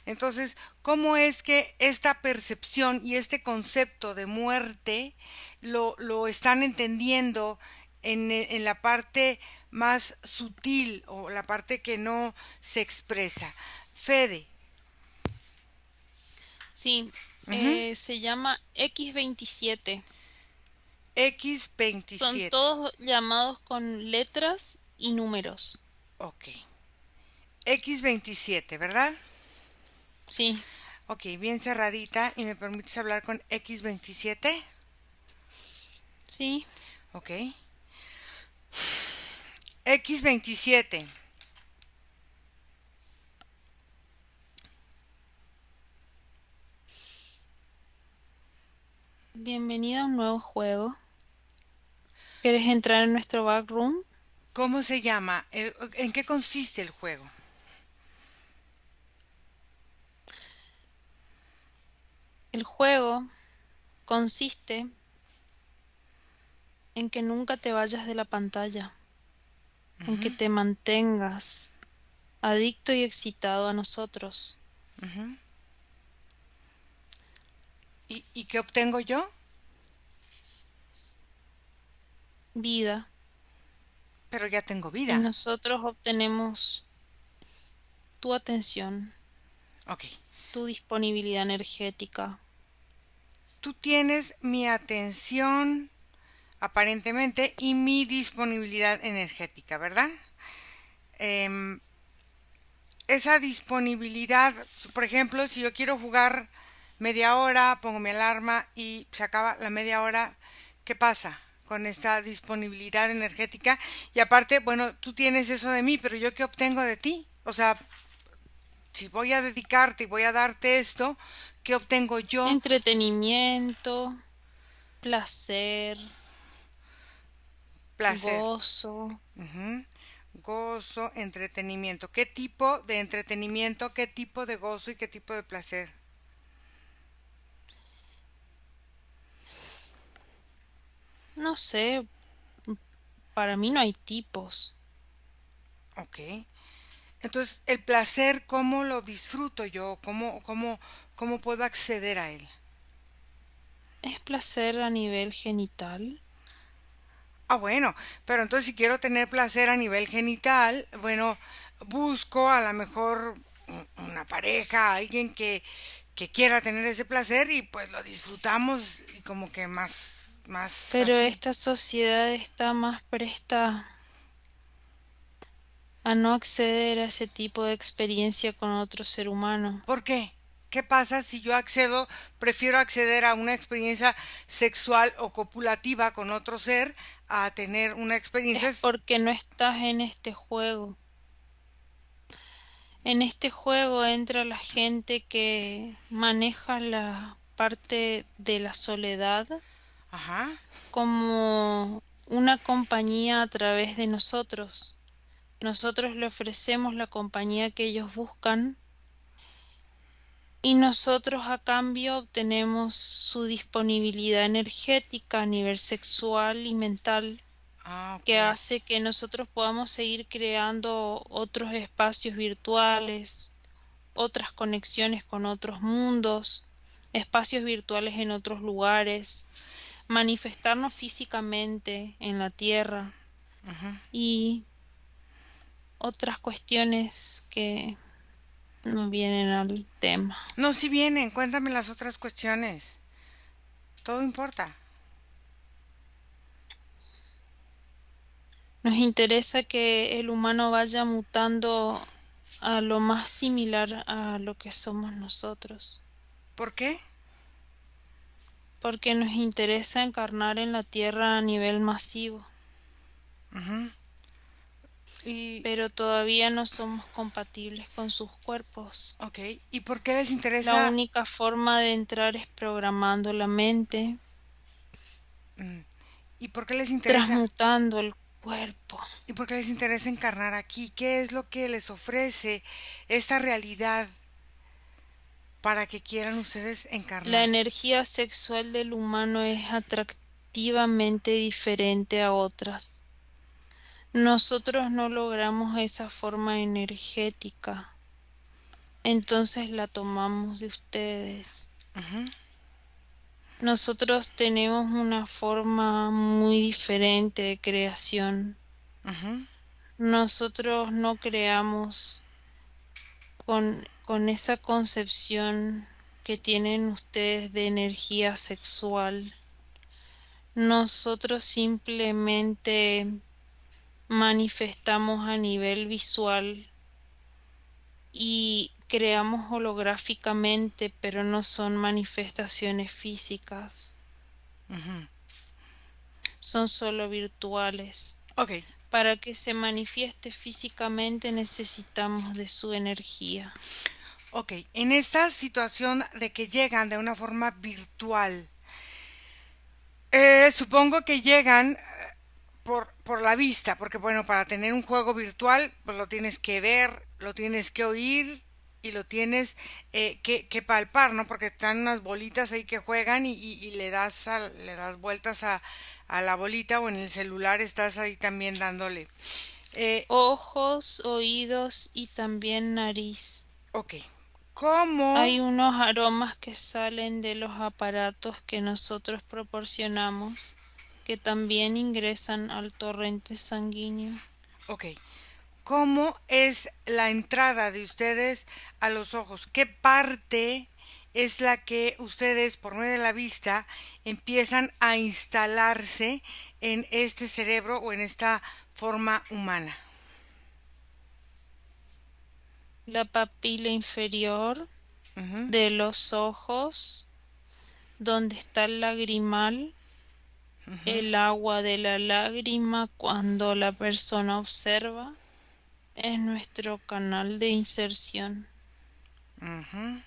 Entonces, ¿cómo es que esta percepción y este concepto de muerte lo están entendiendo en la parte más sutil o la parte que no se expresa? Fede. Sí, Ujú. se llama X27. X Son 27. todos llamados con letras y números. Ok. X27, ¿verdad? Sí, Ok, bien cerradita. ¿Y me permites hablar con X27? sí. Ok. X27. Bienvenida a un nuevo juego. ¿Quieres entrar en nuestro backroom? ¿Cómo se llama? ¿En qué consiste el juego? El juego consiste en que nunca te vayas de la pantalla, en que Ujú, te mantengas adicto y excitado a nosotros. ujú. ¿Y qué obtengo yo? Vida. Pero ya tengo Y vida. nosotros obtenemos tu atención, Ok. tu disponibilidad energética. Tú tienes mi atención, aparentemente, y mi disponibilidad energética, ¿verdad? Em, esa disponibilidad, por ejemplo, si yo quiero jugar media hora, pongo mi alarma y se acaba la media hora, ¿qué pasa con esta disponibilidad energética? Y aparte, bueno, tú tienes eso de mí, pero yo qué obtengo de ti? O sea, si voy a dedicarte y voy a darte esto, ¿qué obtengo yo? Entretenimiento, placer, Placer. gozo. Ujú. Gozo, entretenimiento. ¿Qué tipo de entretenimiento, qué tipo de gozo y qué tipo de placer? No sé, para mí no hay tipos. Ok. Entonces, el placer, ¿cómo lo disfruto yo? ¿Cómo puedo acceder a él? Es placer a nivel genital. Ah, bueno, pero entonces si quiero tener placer a nivel genital, bueno, busco a lo mejor una pareja, alguien que quiera tener ese placer y pues lo disfrutamos y como que más Pero así. esta sociedad está más presta a no acceder a ese tipo de experiencia con otro ser humano. ¿Por qué? ¿Qué pasa si yo prefiero acceder a una experiencia sexual o copulativa con otro ser a tener una experiencia? Es porque no estás en este juego. En este juego entra la gente que maneja la parte de la soledad Ajá, como una compañía a través de nosotros. Nosotros le ofrecemos la compañía que ellos buscan y nosotros a cambio obtenemos su disponibilidad energética a nivel sexual y mental, ah, ok. que hace que nosotros podamos seguir creando otros espacios virtuales, otras conexiones con otros mundos, espacios virtuales en otros lugares, manifestarnos físicamente en la Tierra Ujú. y otras cuestiones que no vienen al tema. No, si vienen, cuéntame las otras cuestiones. Todo importa. Nos interesa que el humano vaya mutando a lo más similar a lo que somos nosotros, ¿Por qué? porque nos interesa encarnar en la Tierra a nivel masivo, Ujú. Y, pero todavía no somos compatibles con sus cuerpos. ok, ¿y por qué les La interesa? única forma de entrar es programando la mente, mm, ¿Y por qué les interesa? transmutando el cuerpo. ¿Y por qué les interesa encarnar aquí? ¿Qué es lo que les ofrece esta realidad para que quieran ustedes La encarnar? energía sexual del humano es atractivamente diferente a otras. Nosotros no logramos esa forma energética, entonces la tomamos de ustedes. Ujú, Nosotros tenemos una forma muy diferente de creación. ujú, Nosotros no creamos con esa concepción que tienen ustedes de energía sexual. Nosotros simplemente manifestamos a nivel visual y creamos holográficamente, pero no son manifestaciones físicas, ujú. son solo virtuales. Ok, Para que se manifieste físicamente necesitamos de su energía. ok. En esta situación de que llegan de una forma virtual, supongo que llegan por la vista, porque bueno, para tener un juego virtual, pues lo tienes que ver, lo tienes que oír y lo tienes que palpar, ¿no? Porque están unas bolitas ahí que juegan y le das vueltas a la bolita o en el celular estás ahí también dándole. Eh, Ojos, oídos y también nariz. ok. ¿Cómo? Hay unos aromas que salen de los aparatos que nosotros proporcionamos, que también ingresan al torrente sanguíneo. Ok. ¿Cómo es la entrada de ustedes a los ojos? ¿Qué parte es la que ustedes, por medio de la vista, empiezan a instalarse en este cerebro o en esta forma humana? La papila inferior Ujú, de los ojos, donde está el lagrimal, ujú, el agua de la lágrima cuando la persona observa, es nuestro canal de inserción. ujú.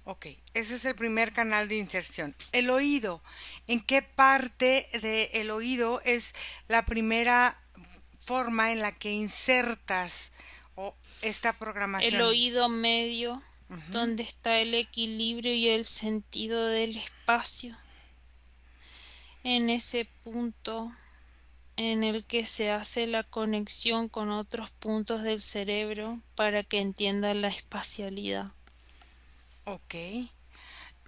Ok, ese es el primer canal de inserción. El oído. ¿En qué parte del oído es la primera forma en la que insertas esta El programación? oído medio, Ujú, donde está el equilibrio y el sentido del espacio, en ese punto en el que se hace la conexión con otros puntos del cerebro para que entienda la espacialidad. ok.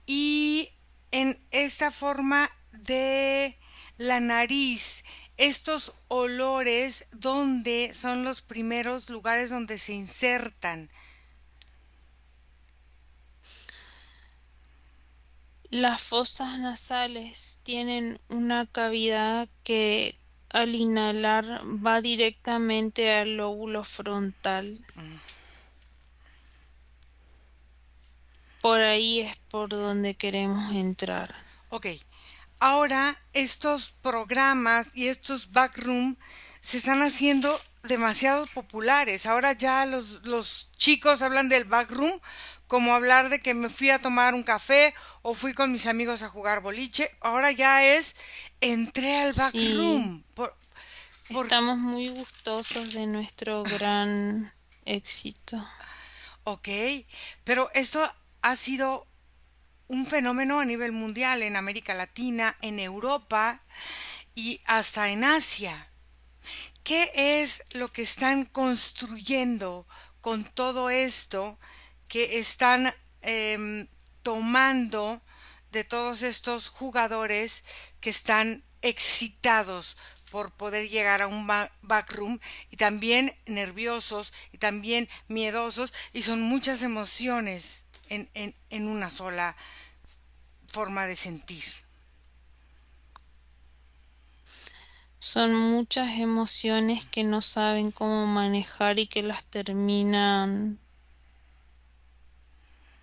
Y en esta forma de la nariz, estos olores donde son los primeros lugares donde se insertan. Las fosas nasales tienen una cavidad que al inhalar va directamente al lóbulo frontal. Por ahí es por donde queremos entrar. Ok, ahora estos programas y estos backroom se están haciendo demasiado populares. Ahora ya los chicos hablan del backroom como hablar de que me fui a tomar un café o fui con mis amigos a jugar boliche. Ahora ya es entré al Sí, backroom. Por, estamos muy gustosos de nuestro gran éxito. ok, pero esto ha sido un fenómeno a nivel mundial en América Latina, en Europa y hasta en Asia. ¿Qué es lo que están construyendo con todo esto que están tomando de todos estos jugadores que están excitados por poder llegar a un backroom y también nerviosos y también miedosos y son muchas emociones en una sola forma de sentir? Son muchas emociones que no saben cómo manejar y que las terminan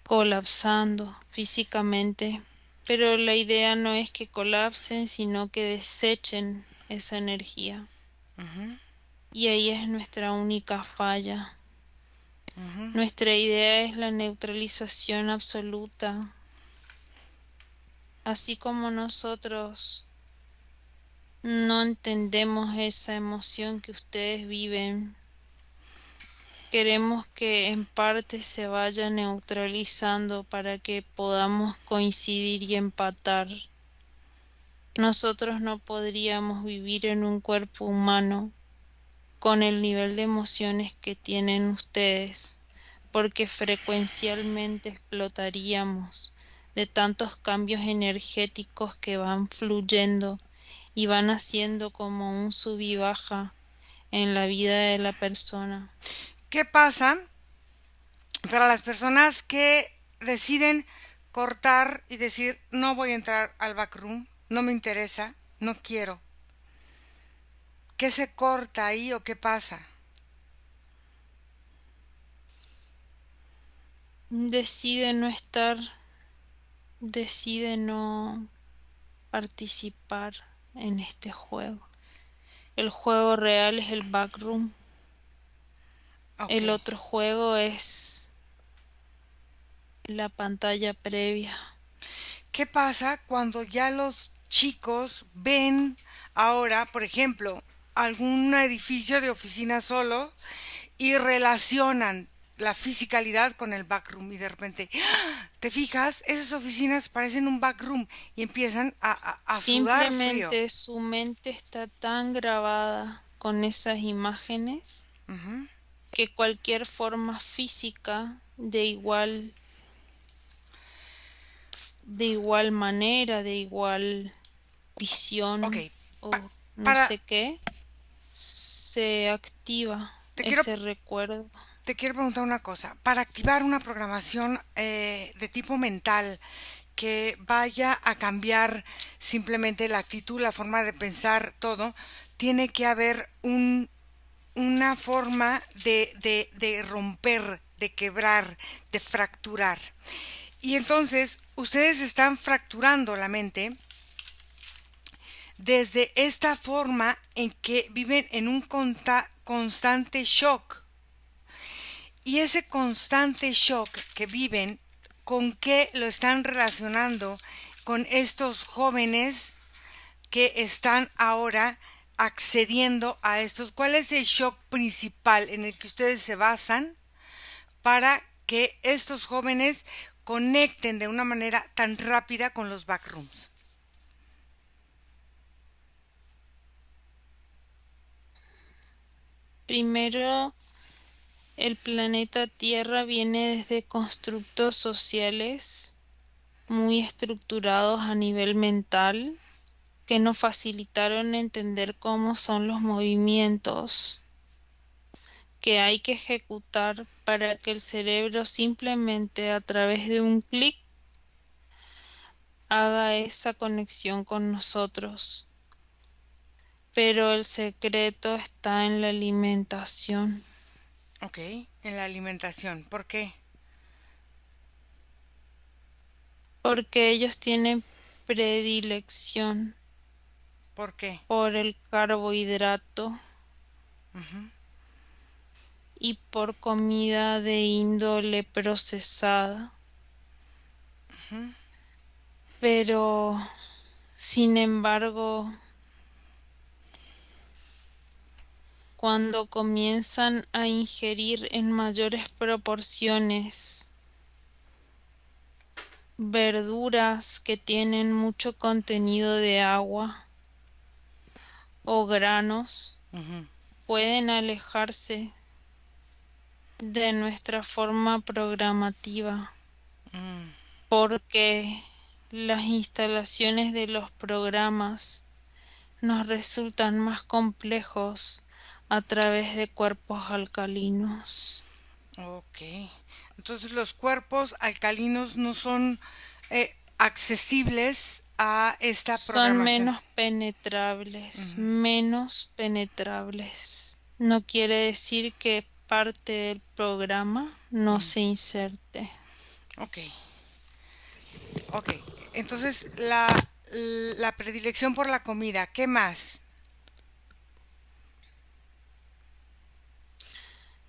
colapsando físicamente. Pero la idea no es que colapsen, sino que desechen esa energía. Ujú, Y ahí es nuestra única falla. ujú. Nuestra idea es la neutralización absoluta. Así como nosotros no entendemos esa emoción que ustedes viven, queremos que en parte se vaya neutralizando para que podamos coincidir y empatar. Nosotros no podríamos vivir en un cuerpo humano con el nivel de emociones que tienen ustedes, porque frecuencialmente explotaríamos de tantos cambios energéticos que van fluyendo y van haciendo como un sub y baja en la vida de la persona. ¿Qué pasa para las personas que deciden cortar y decir no voy a entrar al backroom, no me interesa, no quiero? ¿Qué se corta ahí o qué pasa? Decide no estar, decide no participar en este juego. El juego real es el backroom. Ok. El otro juego es la pantalla previa. ¿Qué pasa cuando ya los chicos ven ahora, por ejemplo, algún edificio de oficina solo y relacionan la fisicalidad con el backroom y de repente, ¡ah! ¿Te fijas? Esas oficinas parecen un backroom y empiezan a sudar frío. Simplemente su mente está tan grabada con esas imágenes Ujú. que cualquier forma física de igual manera, de igual Ok, visión pa- o no para, sé qué, se activa te quiero ese recuerdo. Te quiero preguntar una cosa. Para activar una programación de tipo mental que vaya a cambiar simplemente la actitud, la forma de pensar, todo, tiene que haber una forma de romper, de quebrar, de fracturar. Y entonces ustedes están fracturando la mente desde esta forma en que viven en un constante shock. Y ese constante shock que viven, ¿con qué lo están relacionando con estos jóvenes que están ahora accediendo a estos? ¿Cuál es el shock principal en el que ustedes se basan para que estos jóvenes conecten de una manera tan rápida con los backrooms? Primero, el planeta Tierra viene desde constructos sociales muy estructurados a nivel mental, que nos facilitaron entender cómo son los movimientos que hay que ejecutar para que el cerebro simplemente a través de un clic haga esa conexión con nosotros. Pero el secreto está en la alimentación. Ok, en la alimentación. ¿Por qué? Porque ellos tienen predilección ¿Por qué? por el carbohidrato Ujú, y por comida de índole procesada. ujú, Pero, sin embargo, cuando comienzan a ingerir en mayores proporciones verduras que tienen mucho contenido de agua o granos, ujú, pueden alejarse de nuestra forma programativa, mm, porque las instalaciones de los programas nos resultan más complejos a través de cuerpos alcalinos. ok. Entonces los cuerpos alcalinos no son accesibles a esta Son programación. menos penetrables, Ujú, menos penetrables. No quiere decir que parte del programa no ujú. se inserte. Ok, ok. Entonces la predilección por la comida, ¿qué más?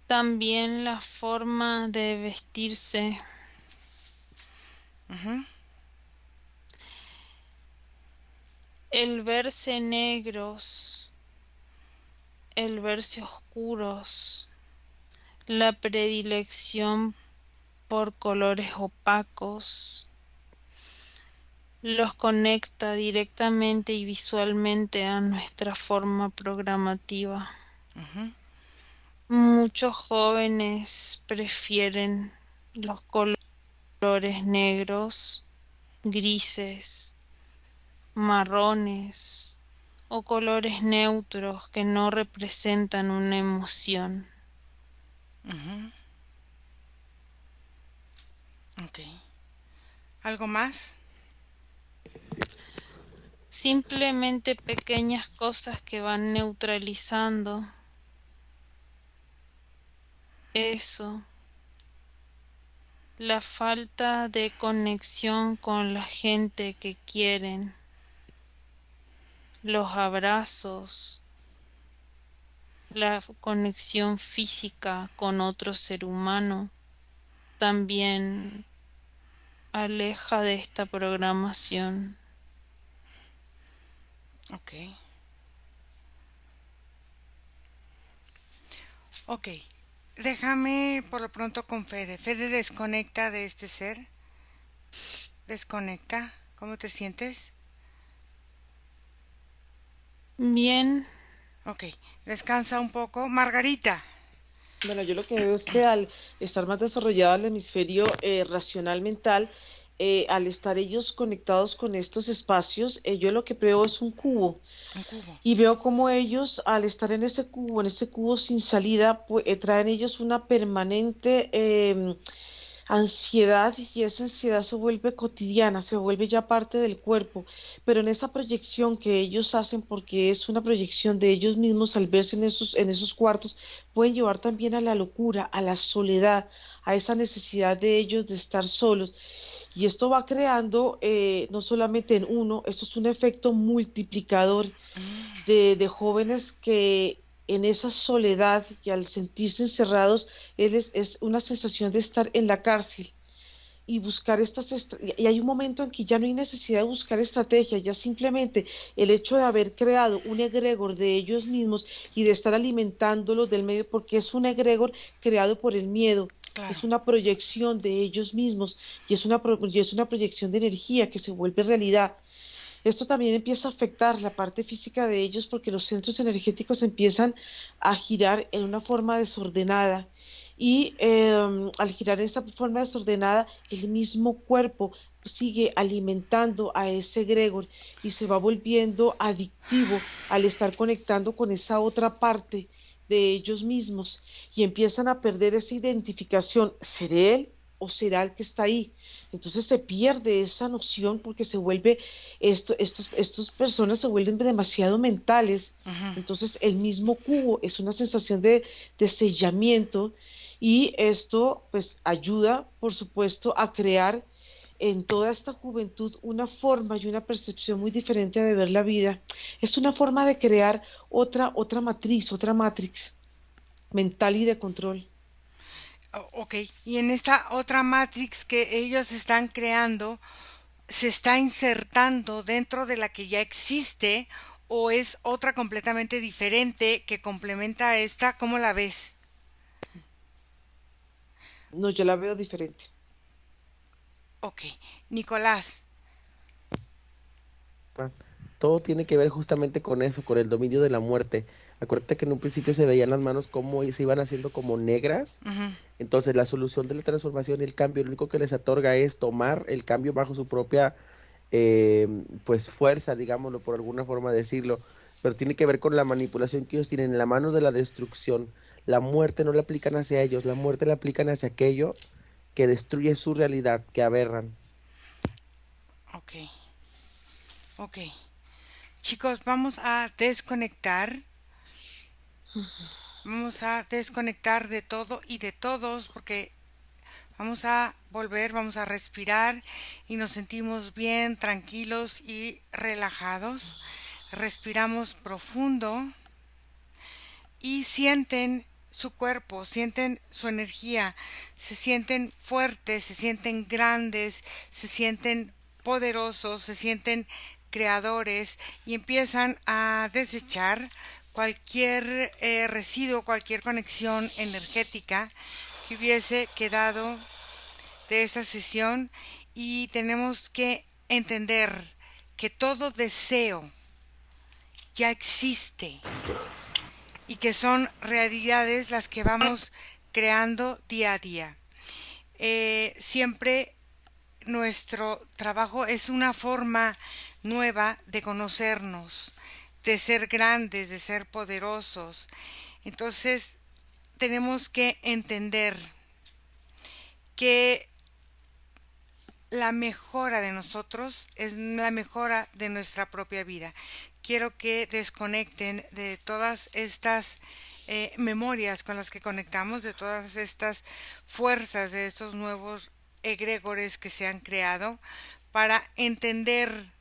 También la forma de vestirse, Ujú, el verse negros, el verse oscuros, la predilección por colores opacos, los conecta directamente y visualmente a nuestra forma programativa. ujú. Muchos jóvenes prefieren los colores negros, grises, marrones o colores neutros que no representan una emoción. Ujú, ok. ¿Algo más? Simplemente pequeñas cosas que van neutralizando eso, la falta de conexión con la gente que quieren, los abrazos, la conexión física con otro ser humano también aleja de esta programación. Ok. Ok. Déjame por lo pronto con Fede. Fede, desconecta de este ser. Desconecta. ¿Cómo te sientes? Bien, Ok. Descansa un poco. Margarita. Bueno, yo lo que veo es que al estar más desarrollado el hemisferio racional mental, al estar ellos conectados con estos espacios, yo lo que veo es un cubo Un cubo. y veo como ellos, al estar en ese cubo sin salida, traen ellos una permanente ansiedad y esa ansiedad se vuelve cotidiana, se vuelve ya parte del cuerpo, pero en esa proyección que ellos hacen, porque es una proyección de ellos mismos al verse en esos cuartos, pueden llevar también a la locura, a la soledad, a esa necesidad de ellos de estar solos. Y esto va creando no solamente en uno, esto es un efecto multiplicador de jóvenes que en esa soledad y al sentirse encerrados, es una sensación de estar en la cárcel y buscar y hay un momento en que ya no hay necesidad de buscar estrategias, ya simplemente el hecho de haber creado un egregor de ellos mismos y de estar alimentándolos del medio, porque es un egregor creado por el miedo. Claro. Es una proyección de ellos mismos y es una proyección de energía que se vuelve realidad. Esto también empieza a afectar la parte física de ellos porque los centros energéticos empiezan a girar en una forma desordenada y al girar en esta forma desordenada, el mismo cuerpo sigue alimentando a ese egregor y se va volviendo adictivo al estar conectando con esa otra parte de ellos mismos y empiezan a perder esa identificación, ¿seré él o será el que está ahí? Entonces se pierde esa noción porque se vuelve, estos personas se vuelven demasiado mentales. Ujú. Entonces el mismo cubo es una sensación de sellamiento y esto pues ayuda, por supuesto, a crear en toda esta juventud una forma y una percepción muy diferente de ver la vida. Es una forma de crear otra matriz, otra matrix mental y de control. Ok, y en esta otra Matrix que ellos están creando, ¿se está insertando dentro de la que ya existe o es otra completamente diferente que complementa a esta? ¿Cómo la ves? No, yo la veo diferente. Ok, Nicolás. Ah, todo tiene que ver justamente con eso, con el dominio de la muerte. Acuérdate que en un principio se veían las manos como se iban haciendo como negras. Ujú. Entonces la solución de la transformación y el cambio, lo único que les otorga es tomar el cambio bajo su propia eh, pues fuerza, digámoslo por alguna forma decirlo. Pero tiene que ver con la manipulación que ellos tienen en la mano de la destrucción. La muerte no la aplican hacia ellos, la muerte la aplican hacia aquello que destruye su realidad, que aberran. Ok, ok. Chicos, vamos a desconectar. Vamos a desconectar de todo y de todos porque vamos a volver, vamos a respirar y nos sentimos bien, tranquilos y relajados. Respiramos profundo y sienten su cuerpo, sienten su energía, se sienten fuertes, se sienten grandes, se sienten poderosos, se sienten creadores y empiezan a desechar cualquier residuo, cualquier conexión energética que hubiese quedado de esa sesión y tenemos que entender que todo deseo ya existe y que son realidades las que vamos creando día a día. Siempre nuestro trabajo es una forma nueva de conocernos, de ser grandes, de ser poderosos. Entonces tenemos que entender que la mejora de nosotros es la mejora de nuestra propia vida. Quiero que desconecten de todas estas memorias con las que conectamos, de todas estas fuerzas, de estos nuevos egregores que se han creado, para entender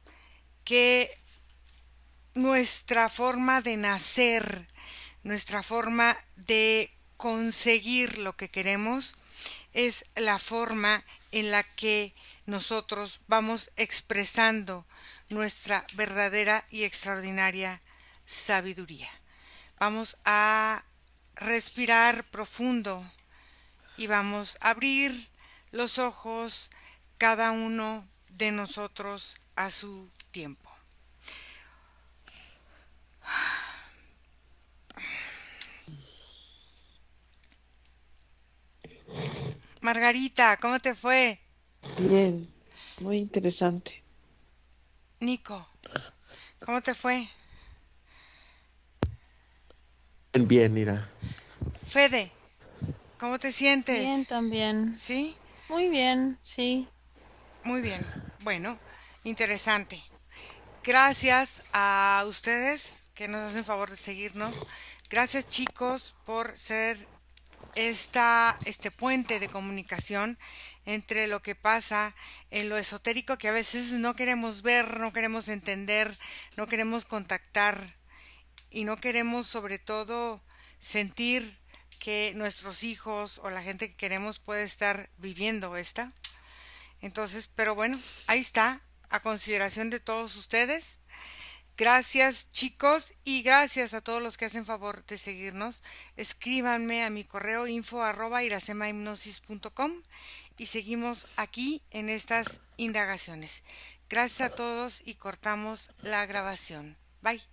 que nuestra forma de nacer, nuestra forma de conseguir lo que queremos, es la forma en la que nosotros vamos expresando nuestra verdadera y extraordinaria sabiduría. Vamos a respirar profundo y vamos a abrir los ojos cada uno de nosotros a su tiempo. Margarita, ¿cómo te fue? Bien, muy interesante. Nico, ¿cómo te fue? Bien, mira. Fede, ¿cómo te Bien sientes? también. ¿Sí? Muy bien, sí. Muy bien. Bueno, interesante. Gracias a ustedes que nos hacen favor de seguirnos. Gracias chicos por ser este puente de comunicación entre lo que pasa en lo esotérico que a veces no queremos ver, no queremos entender, no queremos contactar y no queremos sobre todo sentir que nuestros hijos o la gente que queremos puede estar viviendo esta. Entonces, pero bueno, ahí está, a consideración de todos ustedes. Gracias chicos y gracias a todos los que hacen favor de seguirnos. Escríbanme a mi correo info@iracemahipnosis.com y seguimos aquí en estas indagaciones. Gracias a todos y cortamos la grabación. Bye.